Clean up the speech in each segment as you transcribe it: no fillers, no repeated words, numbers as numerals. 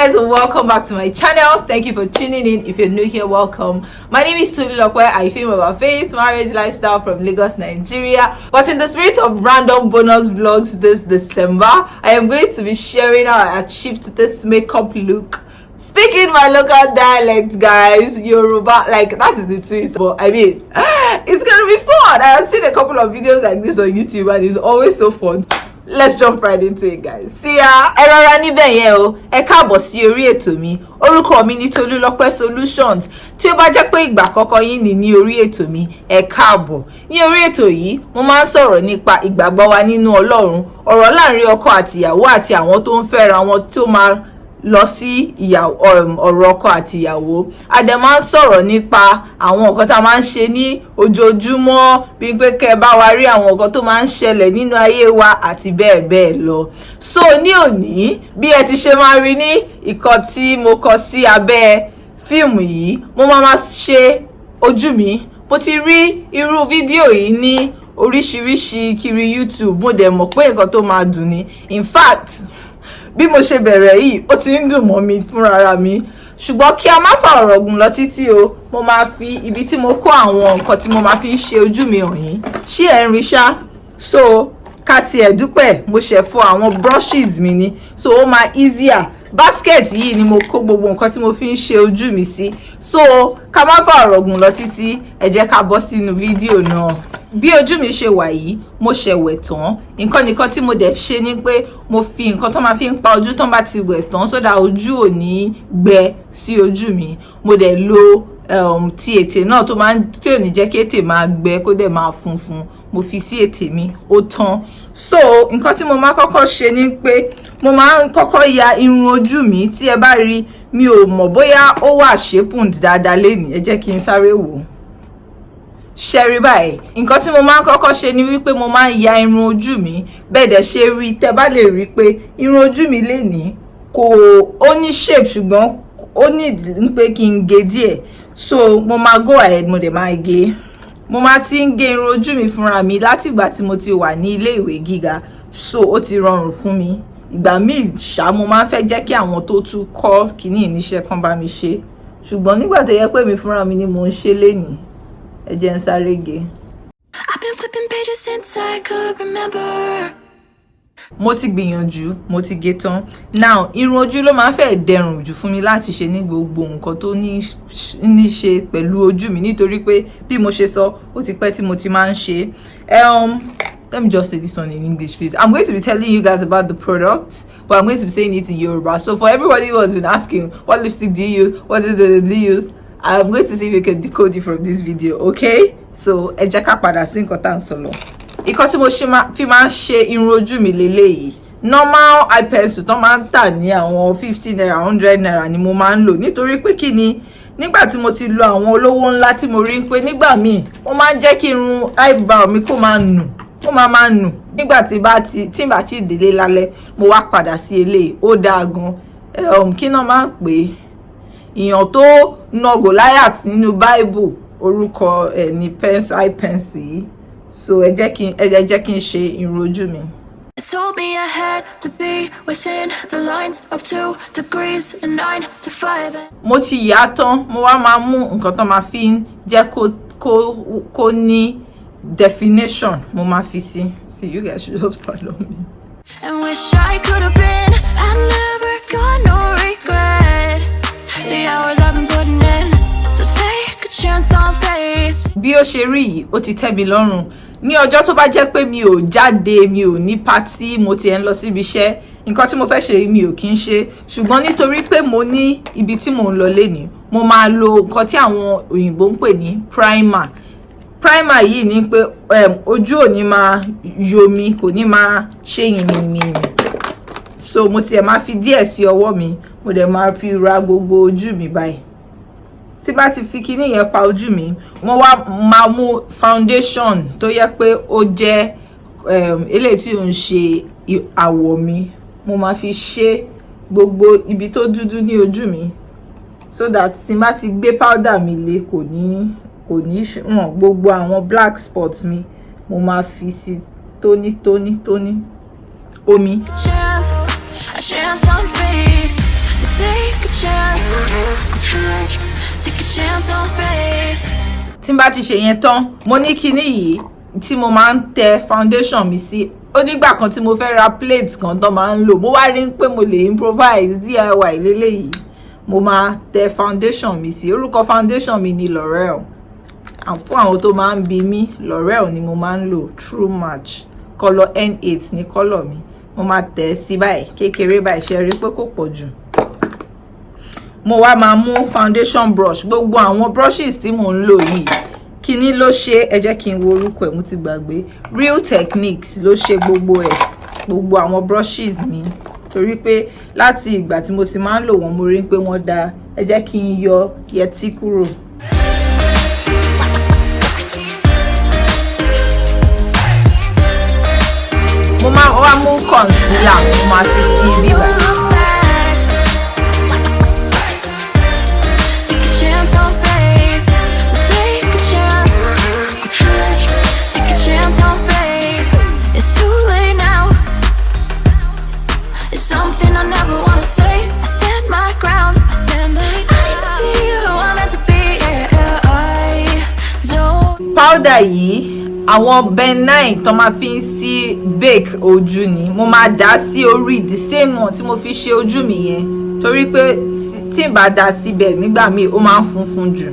guys, and welcome back to my channel. Thank you for tuning in. If you're new here, welcome. My name is Tolulope. I film about faith, marriage, lifestyle from Lagos, Nigeria. But in the spirit of random bonus vlogs this December, I am going to be sharing how I achieved this makeup look. Speaking my local dialect, guys, Yoruba, like that is the twist. But I mean, it's gonna be fun. I have seen a couple of videos like this on YouTube and it's always so fun. Let's jump right into it, guys. See ya. Ẹ rọra níbẹ̀ yẹn o. Ẹ káàbọ̀ sí orí ètò mi. Orúkọ mi ni Tolulope Solutions. Tí ó bá jẹ́ pé ìgbà àkọ́kọ́ yín ni ní orí ètò mi, ẹ káàbọ̀. Ní orí ètò yìí, mo máa ń sọ̀rọ̀ nípa ìgbàgbọ́ wa nínú Ọlọ́run, ọ̀rọ̀ láàrin ọkọ àti ìyàwó àti àwọn tó ń fẹ́ra wọn tó máa lọ sí ọ̀rọ̀ ọkọ àti ìyàwó. A dẹ̀ máa ń sọ̀rọ̀ nípa àwọn nǹkan tá a máa ń ṣe ní ojoojúmọ́, bí pé kẹ́ bá wa rí àwọn nǹkan tó máa ń ṣẹlẹ̀ nínú ayé wa àti bẹ́ẹ̀ bẹ́ẹ̀ lọ. So ní òní, bí ẹ ti ṣe máa rí ní ìkan tí mo kọ sí abẹ́ fíìmù yìí, mo máa ṣe ojú mi. Mo ti rí irú fídíò yìí ní oríṣiríṣi kiri YouTube. Mo dẹ̀ mọ̀ pé nǹkan tó máa dùn ni. In fact, bí mo ṣe bẹ̀rẹ̀ yìí ó ti ń dùn mọ́ mi fúnra mi, ṣùgbọ́n kí a má fa ọ̀rọ̀ gùn lọ títí o, mo máa fi ibi tí mo kó àwọn nǹkan tí mo máa fi ń ṣe ojú mi hàn yín. Ṣé ẹ ń rí ṣá? So ká tiẹ̀ dúpẹ́, mo ṣẹ̀ fọ àwọn brushes mi ni, so ó máa easier. Basket yìí ni mo kó gbogbo nǹkan tí mo fi ń ṣe ojú mi sí. So ká má fa ọ̀rọ̀ gùn lọ títí, ẹ jẹ́ ká bọ́ sínú fídíò náà. Bí ojú mi ṣe wà yìí, mo ṣe wẹ̀ tán. Nǹkan tí mo dẹ̀ ṣe ni pé mo fi nǹkan tó máa fi ń pa ojú tán bá ti wẹ̀ tán, so that ojú ò ní gbẹ sí ojú mi. Mo dẹ̀ lo ti ètè náà tó máa ń tí ò ní jẹ́ kí ètè máa gbẹ kó dẹ̀ máa funfun. Mo fi sí ètè mi, ó tán. So nǹkan tí mo máa kọ́kọ́ ṣe ni pé mo máa ń kọ́kọ́ ya irun ojú mi. Tí ẹ bá rí, mi ò mọ̀ bóyá ó wà shapened dáadáa lénìí. Ẹ jẹ́ kí n sáré wò. Ṣẹ́rí báyìí, nǹkan tí mo máa ń kọ́kọ́ ṣe ni wípé mo máa ń ya irun ojú mi. Bẹ́ẹ̀ dẹ̀ ṣe rí, tẹ́ bá lè rí pé irun ojú mi lénìí ó ní shape, ṣùgbọ́n ó ní pé kí n gé díẹ̀. So mo máa go ahead, mo dẹ̀ máa gé. Mo máa ti ń gé irun ojú mi fúnra mi láti ìgbà tí mo ti wà ní ilé ìwé gíga, so ó ti rọrùn fún mi. Ìgbà míì ṣá mo máa ń fẹ́ jẹ́ kí àwọn tó tún kọ́ kíní ìníṣẹ́ kan bá mi ṣe, ṣùgbọ́n nígbà tó yẹ pé mi fúnra mi ni mo ń ṣe lénìí, ẹ jẹ́ n sáré gé. I've been flipping pages since I could remember. Mo ti gbìyànjú, mo ti gé tán. Now irun ojú ló máa ń fẹ́ dẹrùn jù fún mi láti ṣe ní gbogbo nǹkan tó ní ṣe pẹ̀lú ojú mi, nítorí pé bí mo ṣe sọ, ó ti pẹ́ tí mo ti máa ń ṣe. Let me just say this one in English, please. I'm going to be telling you guys about the product, but I'm going to be saying it in Yoruba. So for everybody who has been asking, what lipstick do you use? What do you use? I'm going to see if we can decode it from this video, okay? So ẹ jẹ́ ká padà sí nǹkan tá à ń sọ lọ. Ìkan tí mo fi máa ń ṣe irun ojú mi leléyìí. Normal eye pencil tó máa ń tà ní àwọn 50 naira, 100 naira ni mo máa ń lò. Nítorí pé kí ni, nígbà tí mo ti lo àwọn olówó ńlá tí mo rí pé nígbà míì ó máa ń jẹ́ kí irun eyebrow mi kó máa nù, ó máa nù. Nígbà tí bá ti délé lálẹ́, mo wá padà sí eléyìí, ó dáa gan. Kí náà máa ń pè é? Ìyàn tó na Goliath nínú Bible, orúkọ ẹ̀ ní eye pencil yìí. So ẹ jẹ́ kí n ṣe irun ojú mi. It told me I had to be within the lines of 2 degrees and 9 to 5. Mo ti yà tán, mo wá máa mú nǹkan tó máa fi ń jẹ́ kó ní definition, mo máa fi sí. See, you guys should just pardon me. And wish I could have been, I've never got no regret. The hours I've been putting in, so take a chance on faith. Bí ó ṣe rí yìí, ó ti tẹ́ mi lọ́rùn. Ní ọjọ́ tó bá jẹ́ pé mi ò jáde, mi ò ní party, mo ti ń lọ síbi iṣẹ́, nǹkan tí mo fẹ́ ṣe mi ò kí ń ṣe. Ṣùgbọ́n nítorí pé mo ní ibi tí mò ń lọ lénìí, mo máa lo nǹkan tí àwọn òyìnbó ń pè ní primer. Primer yìí ni pé ojú ò ní máa yomi, kò ní máa ṣe yìnyín. So mo tiẹ̀ máa fi díẹ̀ sí ọwọ́ mi, mo dẹ̀ máa fi ra gbogbo ojú mi báyìí. Tí bá ti fi kíní yẹn pa ojú mi, mo wá máa mú foundation tó yẹ pé ó jẹ́ eléyìí tí ó ń ṣe àwọ̀ mi. Mo máa fi ṣe gbogbo ibi tó dúdú ní ojú mi, so that tí bá ti gbé powder mi lé kò ní hàn gbogbo àwọn black spots mi. Mo máa fi sí tóní omi. A chance on faith to take Take a chance on faith. Tí n bá ti ṣe yẹn tán, mo ní kíní yìí tí mo máa ń tẹ foundation mi sí. Ó nígbà kan tí mo fẹ́ ra plate kan tó máa ń lò, mo wá rí pé mo lè improvise DIY lélẹ́yìí. Mo máa tẹ foundation mi sí. Orúkọ foundation mi ni L'Oreal. Fún àwọn tó máa ń bi mí, L'Oreal ni mo máa ń lò, True Match color N8 ní color mi. Mo máa tẹ̀ sí báyìí kékeré báyìí, ṣe rí pé kò pọ̀ jù. Mo wá máa mú foundation brush. Gbogbo àwọn brushes tí mo ń lò yìí, kíní ló ṣe, ẹ jẹ́ kí n wo orúkọ ẹ̀, mo ti gbàgbé. Real Techniques ló ṣe gbogbo ẹ̀, gbogbo àwọn brushes mi. Torí pé láti ìgbà tí mo sì máa ń lò wọ́n, mo rí pé wọ́n dáa. Ẹ jẹ́ kí n yọ yẹtí kúrò. Mo máa wá mú concealer, mo máa fi sí ibi báyìí. Take a chance on faith. So take a chance. Take a chance on faith. It's too late now. It's something I never wanna say. I stand my ground. I need to be who I'm meant to be. Yeah, I don't. Powder yìí, àwọn benign tó máa fi ń sí bake ojú ni. Mo máa dà sí orí the same one tí mo fi ṣe ojú mi yẹn. Torí pé tí n bá dà síbẹ̀ nígbà míì ó máa ń funfun jù.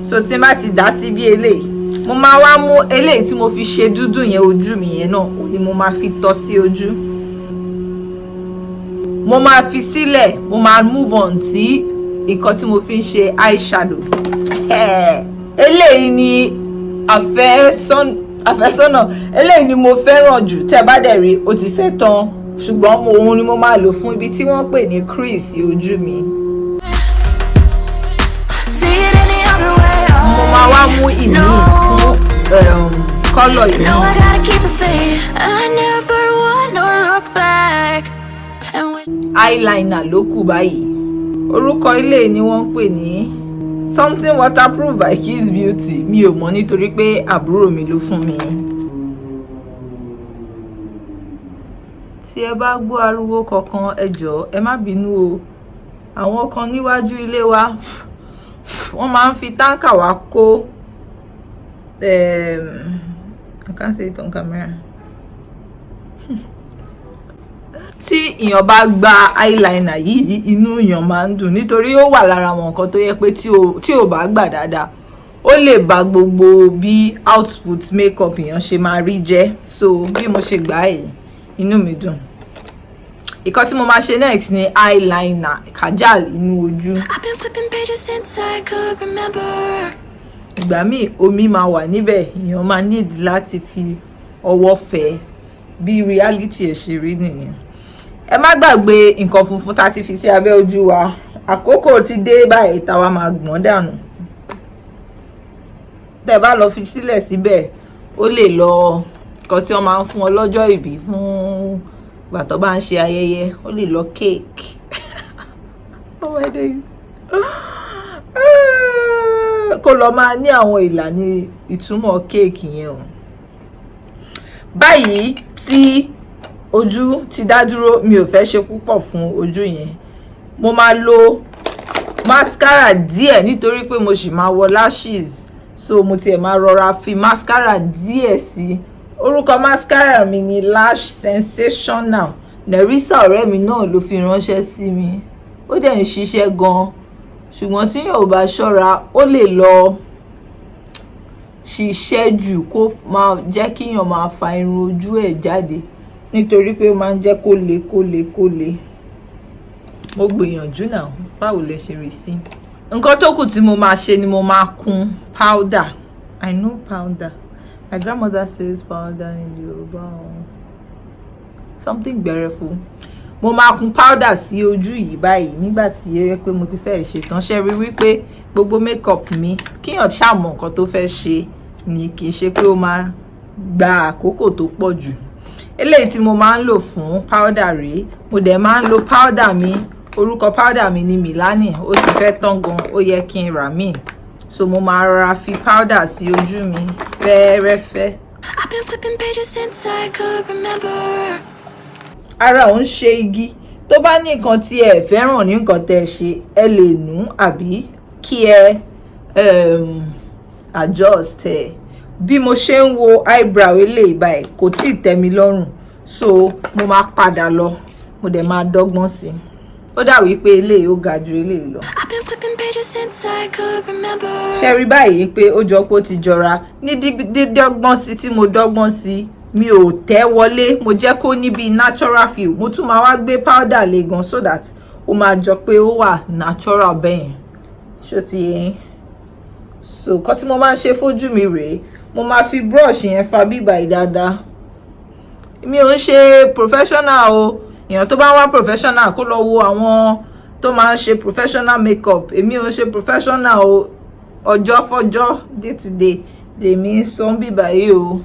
So tí n bá ti dà sí bí eléyìí, mo máa wá mú eléyìí tí mo fi ṣe dúdú yẹn ojú mi yẹn náà, ni mo máa fi tọ́ sí ojú. Mo máa fi sílẹ̀, mo máa move on tí nǹkan tí mo fi ń ṣe eyeshadow. Eléyìí ni àfẹ́sọ́nà, eléyìí ni mo fẹ́ràn jù. Tẹ́ bá dẹ̀ rí, ó ti fẹ́ tán, ṣùgbọ́n òun ni mo máa lò fún ibi tí wọ́n pè ní crease ojú mi. Mo máa wá mú ìmí fún color yìí. No, I gotta keep the faith. I never wanna look back. Eyeliner ló kù báyìí. Orúkọ ilé ni wọ́n pè ní something waterproof by Kiss Beauty. Mi ò mọ̀ nítorí pé àbúrò mi ló fún mi. Tí ẹ bá gbọ́ ariwo kankan, ẹ jọ̀ọ́ ẹ má bínú o. Àwọn kan níwájú ilé wa, wọ́n máa ń fi táǹkà wá kó I can't say it on camera. Tí èèyàn bá gba eyeliner yìí, inú èèyàn máa ń dùn nítorí ó wà lára àwọn nǹkan tó yẹ pé tí ò bá gbà dáadáa, ó lè bà gbogbo bí output makeup èèyàn ṣe máa rí jẹ́. So bí mo ṣe gbà yìí, inú mi dùn. Ìkan tí mo máa ṣe next ni eyeliner, kajal inú ojú. I've been flipping pages since I could remember. Ìgbà míì omi máa wà níbẹ̀, èèyàn máa need láti fi ọwọ́ fẹ́ bí reality ẹ̀ ṣe rí nìyẹn. Ẹ má gbàgbé nǹkan funfun tá ti fi sí abẹ́ ojú wa. Àkókò ti dé báyìí táwa máa gbọ̀n dànù. Tẹ́ bá lọ fi sílẹ̀ síbẹ̀, ó lè lọ nǹkan tí wọ́n máa ń fún ọ lọ́jọ́ ìbí fún ìgbà tó bá ń ṣe ayẹyẹ, ó lè lọ cake. Oh my days. Kó lọ máa ní àwọn ìlànà ìtumọ̀ cake yẹn o. Báyìí tí ojú ti dá dúró, mi ò fẹ́ ṣe púpọ̀ fún ojú yẹn. Mo máa lo mascara díẹ̀ nítorí pé mo sì máa wọ lashes. So mo tiẹ̀ máa rọra fi mascara díẹ̀ sí. Orúkọ mascara mi ni Lash Sensational. Nerissa ọ̀rẹ́ mi náà ló fi ránṣẹ́ sí mi. Ó dẹ̀ ń ṣiṣẹ́ gan-an. Ṣùgbọ́n tí yóò bá ṣọ́ra, ó lè lọ ṣiṣẹ́ jù kó máa jẹ́ kíyàn máa fa irun ojú ẹ̀ jáde. Nítorí pé ó máa ń jẹ́ kó le. Mo gbìyànjú náà, báwo lẹ ṣe rí sí? Nǹkan tó kù tí mo máa ṣe ni mo máa kun powder. I know powder. My grandmother says powder in Yoruba. Something beautiful. Mo máa kun powder sí ojú yìí báyìí nígbà tí ó yẹ pé mo ti fẹ́ ṣe tán. Ṣé rí wípé gbogbo makeup mi, kíyàn ṣàmọ̀ nǹkan tó fẹ́ ṣe ni, kì í ṣe pé ó máa gba àkókò tó pọ̀ jù. Eléyìí tí mo máa ń lò fún powder rèé. Mo dẹ̀ máa ń lo powder mi. Orúkọ powder mi ni Milani. Ó ti fẹ́ tán gan, ó yẹ kí n rà míì. So mo máa rọra fi powder sí ojú mi fẹ́ẹ́rẹ́fẹ́. I've been flipping pages since I could remember. Ara òun ṣe igi. tó bá ní nǹkan tí ẹ fẹ́ràn ní nǹkan tẹ́ ṣe ẹ lè nú àbí kí ẹ adjust ẹ. Bí mo ṣe ń wo eyebrow eléyìí báyìí kò tí ì tẹ́ mi lọ́rùn, so mo máa padà lọ mo dẹ̀ máa dọ́gbọ́n sí i. Ó dà wípé eléyìí ó ga ju eléyìí lọ. Ṣé rí báyìí pé ó jọ pé ó ti jọra ní dídọ́gbọ́n sí tí mo dọ́gbọ́n sí mi ò tẹ́ wọlé, mo jẹ́ kó ní bí natural feel. Mo tún máa wá gbé powder lé gan so that ó máa jọ pé ó wà natural bẹ́ẹ̀. Ṣó ti yé yín? So nǹkan tí mo máa ń ṣe fojú mi rèé, mo máa fi brush yẹn fa bíbà yìí dáadáa. Mi ò ń ṣe professional o, èèyàn tó bá wá professional kó lọ wo àwọn tó máa ń ṣe professional makeup. Èmi ò ń ṣe professional o, ọjọ́ fọjọ́ day to day lèmi ń sọ bíbà yìí o.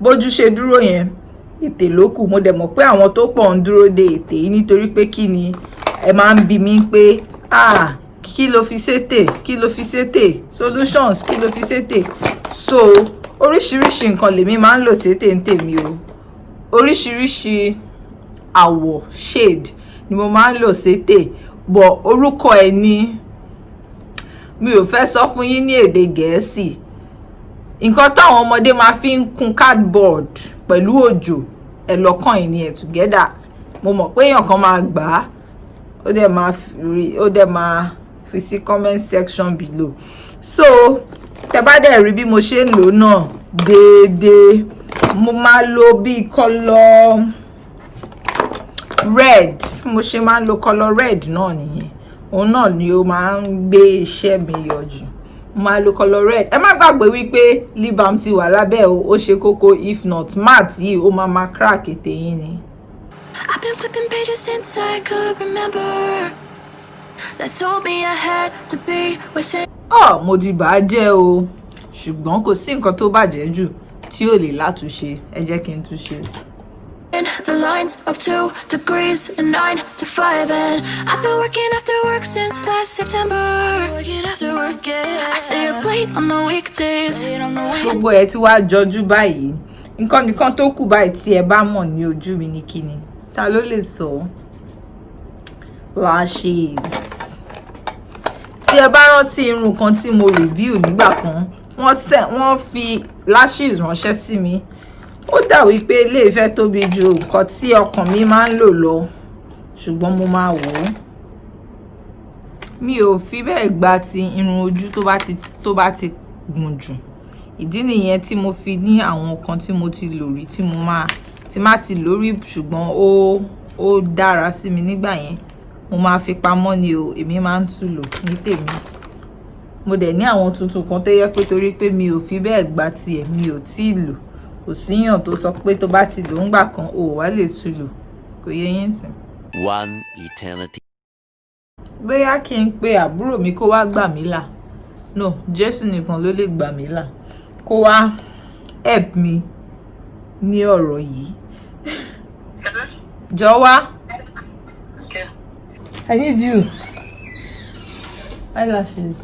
Bójú ṣe dúró yẹn ètè ló kù. Mo dẹ̀ mọ̀ pé àwọn tó pọ̀ ń dúró de ètè yìí nítorí pé kí ni ẹ máa ń bi mí pé kí ló fi sétè, kí ló fi sétè, solutions kí ló fi sétè. So oríṣiríṣi nǹkan lèmi máa ń lò sétè ń tèmi o. Oríṣiríṣi àwọ̀ shade ni mo máa ń lò sétè, but orúkọ ẹ̀ ni mi ò fẹ́ sọ fún yín ní èdè Gẹ̀ẹ́sì. Nǹkan táwọn ọmọdé máa fi ń kun cardboard pẹ̀lú òjò ẹ lọ́kàn ẹ̀ ní ẹ̀ together. Mo mọ̀ pé èèyàn kan máa gbà á, ó dẹ̀ máa fi sí comment section below. So tẹ́ bá dẹ̀ rí bí mo ṣe ń lò náà déédéé, mo máa lo bí color red. Mo ṣe máa ń lo color red náà nìyẹn, òun náà ni ó máa ń gbé iṣẹ́ mi yọjú. Mo máa lo color red. Ẹ má gbàgbé wípé lip balm ti wà lábẹ́ o, ó ṣe kókó. If not, matte yìí ó máa crack ètè yín ni. I've been flipping pages since I could remember. That told me I had to be within. Mo di bàjẹ́ o, ṣùgbọ́n kò sí nǹkan tó bàjẹ́ jù tí ò lè látúnṣe. Ẹ jẹ́ kí n túnṣe. In the lines of 2 degrees and 9 to 5, and I've been working after work since last September. Working after work, yeah. I stay up late on the weekdays. Gbogbo ẹ ti wá jọjú báyìí. Nǹkan tó kù báyìí tí ẹ bá mọ̀ ní ojú mi ní kíni. Ta ló lè sọ? Lashes. Tí ẹ bá rántí irun kan tí mo review nígbà kan, wọ́n fi lashes ránṣẹ́ sí mi. Ó dà wípé ilé ìfẹ́ tóbi ju nǹkan tí ọkàn mi máa ń lò lọ, ṣùgbọ́n mo máa wò ó. Mi ò fi bẹ́ẹ̀ gba ti irun ojú tó bá ti gùn jù. Ìdí nìyẹn tí mo fi ní àwọn kan tí mo ti lò rí tí má ti lò rí ṣùgbọ́n ó dára sí mi nígbà yẹn. Mo máa fi pamọ́ ni o, èmi máa ń tún lò ní tèmi. Mo dẹ̀ ní àwọn tuntun kan tó yẹ pé torí pé mi ò fi bẹ́ẹ̀ gba tiẹ̀ mi ò tí ì lò. Kò síyàn tó sọ pé tó bá ti lò ń gbà kan ò wá lè tún lò. Kò yé yín sìn. One eternity. Bóyá kí n pe àbúrò mi kó wá gbà mí là. No, Jésù nìkan ló lè gbà mí là. Kó wá help me ní ọ̀rọ̀ yìí. Jọ̀ọ́ wá. Okay. I need you. Eyelashes.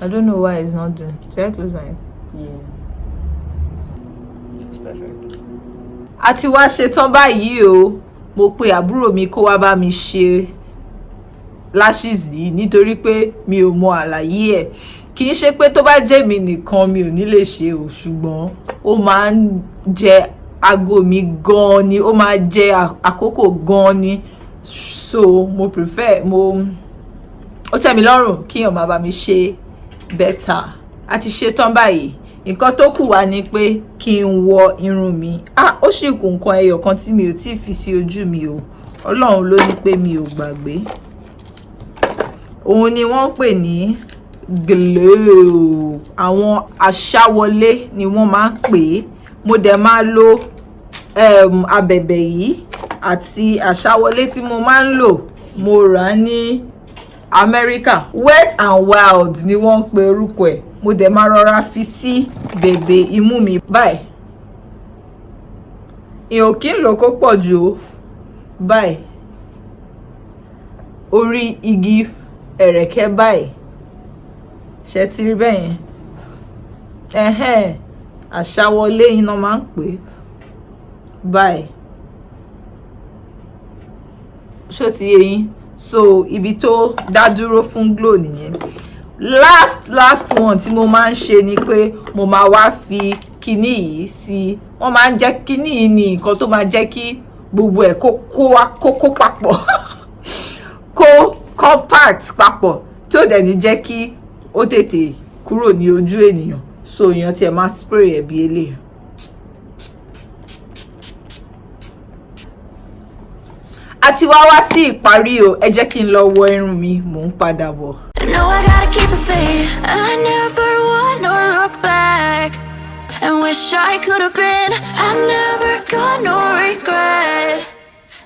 I don't know why it's not doing. Should I close my eyes? Yeah. It's perfect. A ti wá ṣetán báyìí o. Mo pe àbúrò mi kó wá bá mi ṣe lashes yìí nítorí pé mi ò mọ àlàyé ẹ̀. Kì í ṣe pé tó bá jẹ́ mi nìkan mi ò ní lè ṣe o, ṣùgbọ́n ó máa ń jẹ aago mi gan ni, ó máa jẹ àkókò gan ni. So mo prefer ó tẹ́ mi lọ́rùn kí èèyàn máa bá mi ṣe better. A ti ṣetán báyìí. Nǹkan tó kù wá ni pé kí n wọ irun mi. Ó sì kù nǹkan ẹyọ kan tí mi ò tí fi sí ojú mi o. Ọlọ́run ló ní pé mi ò gbàgbé. Òun ni wọ́n pè ní glow. Àwọn aṣáwọlé ni wọ́n máa ń pè é. Mo dẹ̀ máa lo abẹ̀bẹ̀ yìí àti aṣáwọlé tí mo máa ń lò. Mo rà á ní America. Wet and Wild ni wọ́n ń pe orúkọ ẹ̀. Mo dẹ̀ máa rọra fi sí bèbè imú mi báyìí. Ìyẹn kì í lò kó pọ̀ jù o. Báyìí. Orí igi ẹ̀rẹ̀kẹ́ báyìí. Ṣé ti rí bẹ́ẹ̀ yẹn? Àṣàwọlé iná máa ń pè báyìí. ṣó ti yé yín, so ibi tó dá dúró fún glow nìyẹn. Last one tí mo máa ń ṣe ni pé mo máa wá fi kíní yìí sí, wọ́n máa ń jẹ́ kíní yìí ní nǹkan tó máa jẹ́ kí gbogbo ẹ̀ kó papọ̀ kó compact papọ̀ tí ó dẹ̀ ní jẹ́ kí ó tètè kúrò ní ojú ènìyàn. So èèyàn tí ẹ máa spray ẹ̀ bí eléyìí. Àti wá sí ìparí o, ẹ jẹ́ kí n lọ wọ irun mi, mò ń padà bọ̀. No, I gotta keep the faith. I never wanna look back and wish I could have been. I'm never gonna regret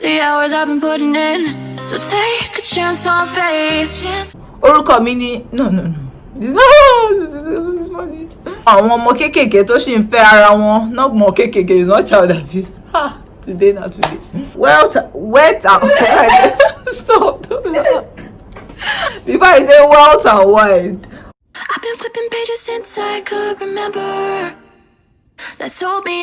the hours I've been putting in. So take a chance on faith. Orúkọ mi ni no. This is funny. Àwọn ọmọ kékèké tó ṣì ń fẹ́ ara wọn, not ọmọ kékèké, is not child abuse. Today. Wet and stop. Before I say wet and wide. I've been flipping pages since I could remember. That told me